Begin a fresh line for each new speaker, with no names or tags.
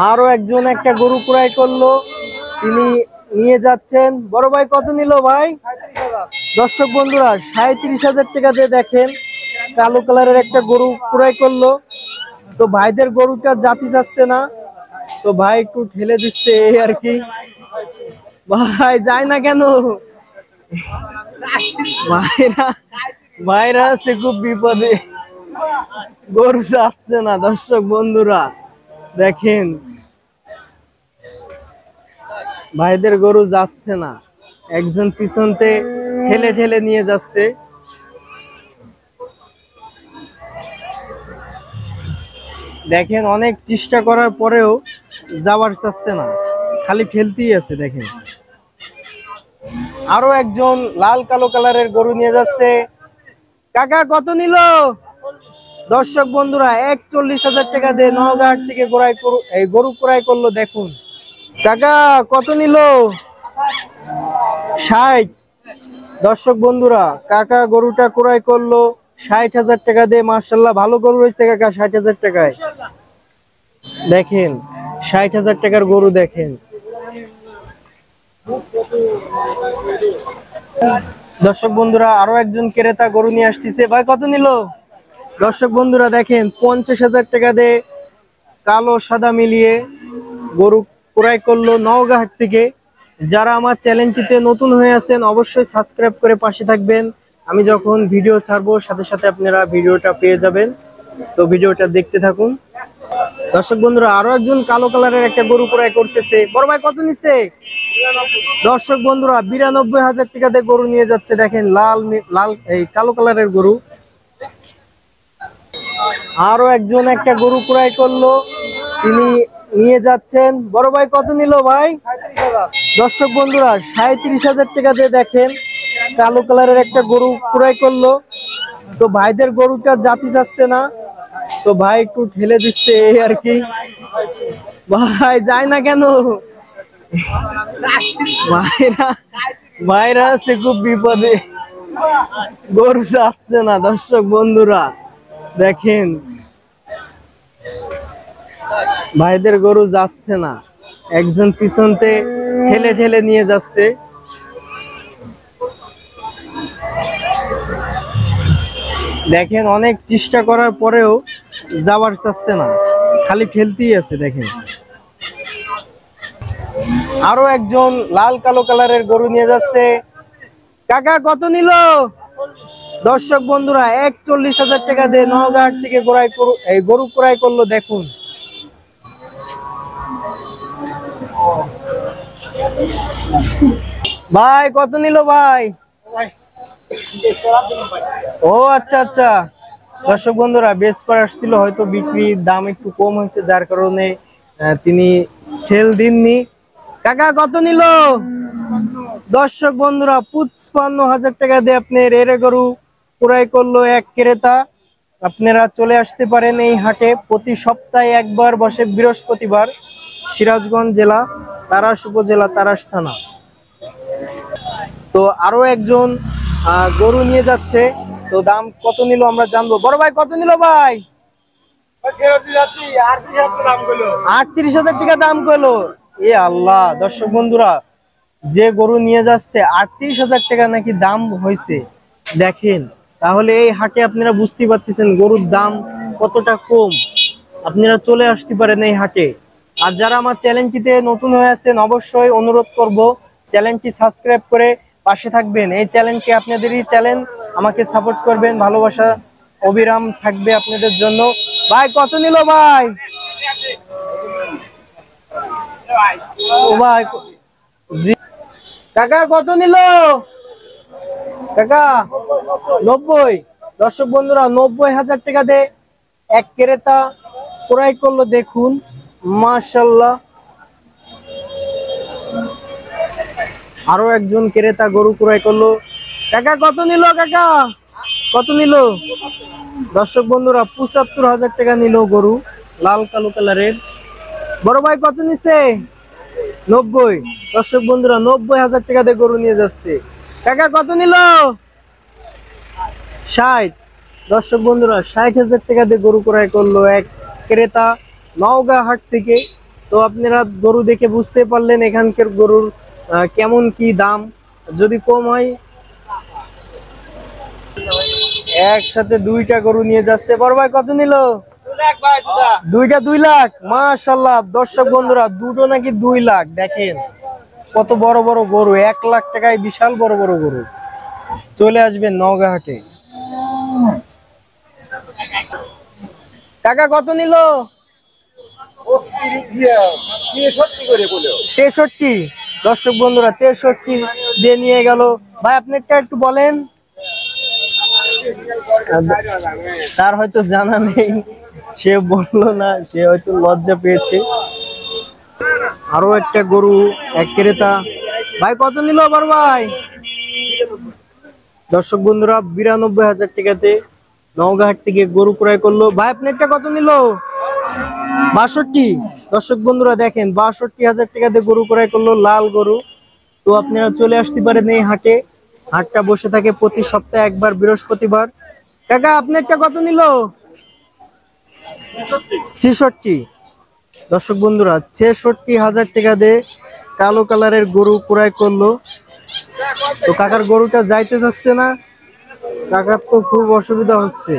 আরো একজন একটা গরু ক্রয় করলো, তিনি নিয়ে যাচ্ছেন। বড় ভাই কত নিল ভাই? দর্শক বন্ধুরা 37,000 টাকা দিয়ে দেখেন কালো কালারের একটা গরু ক্রয় করলো। তো ভাইদের গরুটা জাতি যাচ্ছে না, তো ভাই একটু ঠেলে দিচ্ছে এই আর কি। ভাই যায় না কেন? ভাইরা ভাইরা আছে খুব বিপদে, গরু যাচ্ছে না। দর্শক বন্ধুরা দেখেন ভাইদের গরু যাচ্ছে না, একজন পিছনতে ঠেলে ঠেলে নিয়ে যাচ্ছে। দেখেন অনেক চেষ্টা করার পরেও যাওয়ার চাচ্ছে না, খালি ঠেলতেই আছে। দেখেন আরো একজন লাল কালো কালারের গরু নিয়ে যাচ্ছে। কাকা কত নিল? দর্শক বন্ধুরা 41,000 টাকা দিয়ে নওগাঁ থেকে গরু ক্রয় করলো। দেখুন কাকা কত নিল? 60। দর্শক বন্ধুরা কাকা গরুটা ক্রয় করলো 60,000 টাকা দিয়ে। মার্শাল্লাহ ভালো গরু হয়েছে কাকা, 60,000 টাকায়। দেখেন 60,000 টাকার গরু। দেখেন দর্শক বন্ধুরা আরো একজন ক্রেতা গরু নিয়ে আসতেছে। ভাই কত নিল? দর্শক বন্ধুরা দেখেন 50,000 টাকা দিয়ে কালো সাদা মিলিয়ে গরু ক্রয় করলো নওগাঁ হাট থেকে। যারা আমার চ্যানেলটিতে নতুন হয়ে আছেন অবশ্যই সাবস্ক্রাইব করে পাশে থাকবেন। আমি যখন ভিডিও ছাড়বো সাথে সাথে আপনারা ভিডিওটা পেয়ে যাবেন, তো ভিডিওটা দেখতে থাকুন। দর্শক বন্ধুরা আরো একজন কালো কালারের একটা গরু ক্রয় করতেছে। বড় ভাই কত নিচ্ছে? দর্শক বন্ধুরা 92,000 টাকা দিয়ে গরু নিয়ে যাচ্ছে। দেখেন লাল লাল এই কালো কালারের গরু। আরো একজন একটা গরু ক্রয় করলো, তিনি নিয়ে যাচ্ছেন। বড় ভাই কত নিল ভাই? দর্শক বন্ধুরা 37,000 টাকা দিয়ে দেখেন কালো কালারের একটা গরু ক্রয় করলো। তো ভাইদের গরুটা জাতি যাচ্ছে না, তো ভাই একটু ঠেলে দিচ্ছে এই আর কি। ভাই যায় না কেন? ভাইরা ভাইরা আছে খুব বিপদে, গরু যাচ্ছে না। দর্শক বন্ধুরা দেখেন ভাইদের গরু যাচ্ছে না, একজন পিছনতে ঠেলে ঠেলে নিয়ে যাচ্ছে। দেখেন অনেক চেষ্টা করার পরেও যাওয়ার চাচ্ছে না, খালি ঠেলতেই আছে। দেখেন আরো একজন লাল কালো কালারের গরু নিয়ে যাচ্ছে। কাকা কত নিল? দর্শক বন্ধুরা 41,000 টাকা দিয়ে নওগাঁ থেকে গরু ক্রয় করলো। দেখুন ভাই কত নিল ভাই? ও আচ্ছা আচ্ছা। দর্শক বন্ধুরা বেচবার আসছিল, হয়তো বিক্রির দাম একটু কম হয়েছে যার কারণে তিনি সেল দিননি। কাকা কত নিল? দর্শক বন্ধুরা 55,000 টাকা দিয়ে আপনার এরে গরু ক্রয় করলো এক ক্রেতা। আপনারা চলে আসতে পারেন এই হাটে, প্রতি সপ্তাহে একবার বসে, বৃহস্পতিবার, সিরাজগঞ্জ জেলা, তারাস উপজেলা, তারাস থানা। তো আরো একজন গরু নিয়ে যাচ্ছে, তো দাম কত নিল আমরা জানবো। বড় ভাই কত নিল ভাই? 38,000 টাকা দাম কইলো। এ আল্লাহ, দর্শক বন্ধুরা যে গরু নিয়ে যাচ্ছে 38,000 টাকা নাকি দাম হয়েছে। দেখেন তাহলে এই হাটে আপনারা বুঝতে পারতেছেন গরুর দাম কতটা কম। আপনারা চলে আসতে পারেন এই হাটে। আর যারা আমার চ্যানেলটিতে নতুন হয়ে আছেন অবশ্যই অনুরোধ করব চ্যানেলটি সাবস্ক্রাইব করে পাশে থাকবেন। এই চ্যানেলটি আপনাদেরই চ্যানেল, আমাকে সাপোর্ট করবেন, ভালোবাসা অবিরাম থাকবে আপনাদের জন্য। ভাই কত নিল ভাই? ও ভাই জি কাকা কত নিল? কাকা 90। দর্শক বন্ধুরা 90,000 টাকা দিয়ে এক ক্রেতা ক্রয় করলো। দেখুন মাশাআল্লাহ আরো একজন ক্রেতা গরু ক্রয় করলো। কাকা কত নিল? কাকা কত নিল? দর্শক বন্ধুরা 75,000 টাকা নিল গরু লাল কালো কালারের। বড় ভাই কত নিছে? 90। দর্শক বন্ধুরা 90,000 টাকা দিয়ে গরু নিয়ে যাচ্ছে। কাকা কত নিল? 60। দর্শক বন্ধুরা 60,000 টাকা দিয়ে গরু ক্রয় করলো এক ক্রেতা নওগাঁ হাট থেকে। তো আপনারা গরু দেখে বুঝতে পারলেন এখানকার গরুর কেমন কি দাম। যদি কম হয়, একসাথে দুইটা গরু নিয়ে যাচ্ছে। বড় ভাই কত নিল? দুইটা 2 লাখ। মাশাআল্লাহ দর্শক বন্ধুরা, দুটো নাকি 2 লাখ। দেখেন কত বড় বড় গরু, 1 লাখ টাকায় বিশাল বড় বড় গরু। চলে আসবেন নওগাঁ হাটে। টাকা কত নিল? 63। দর্শক বন্ধুরা 63 দিয়ে নিয়ে গেল। ভাই আপনারটা একটু বলেন। তার হয়তো জানা নেই, সে বললো না, সে হয়তো লজ্জা পেয়েছে। আরো একটা গরু, এক ক্রেতা। ভাই কত নিল বড় ভাই? দর্শক বন্ধুরা 92,000 টাকাতে নওগাঁ হাট থেকে গরু ক্রয় করলো। ভাই আপনারটা কত নিল? 62। দর্শক বন্ধুরা দেখেন 62,000 টাকাতে গরু ক্রয় করলো, লাল গরু। তো আপনারা চলে আসতে পারেন এই হাটে। হাটটা বসে থাকে প্রতি সপ্তাহে একবার, বৃহস্পতিবার। কাকা আপনারটা কত নিল? 66। দর্শক বন্ধুরা 66,000 টাকা দিয়ে কালো কালারের গরু ক্রয় করলো। তো কাকার গরুটা যাইতে চাচ্ছে না, কাকার তো খুব অসুবিধা হচ্ছে।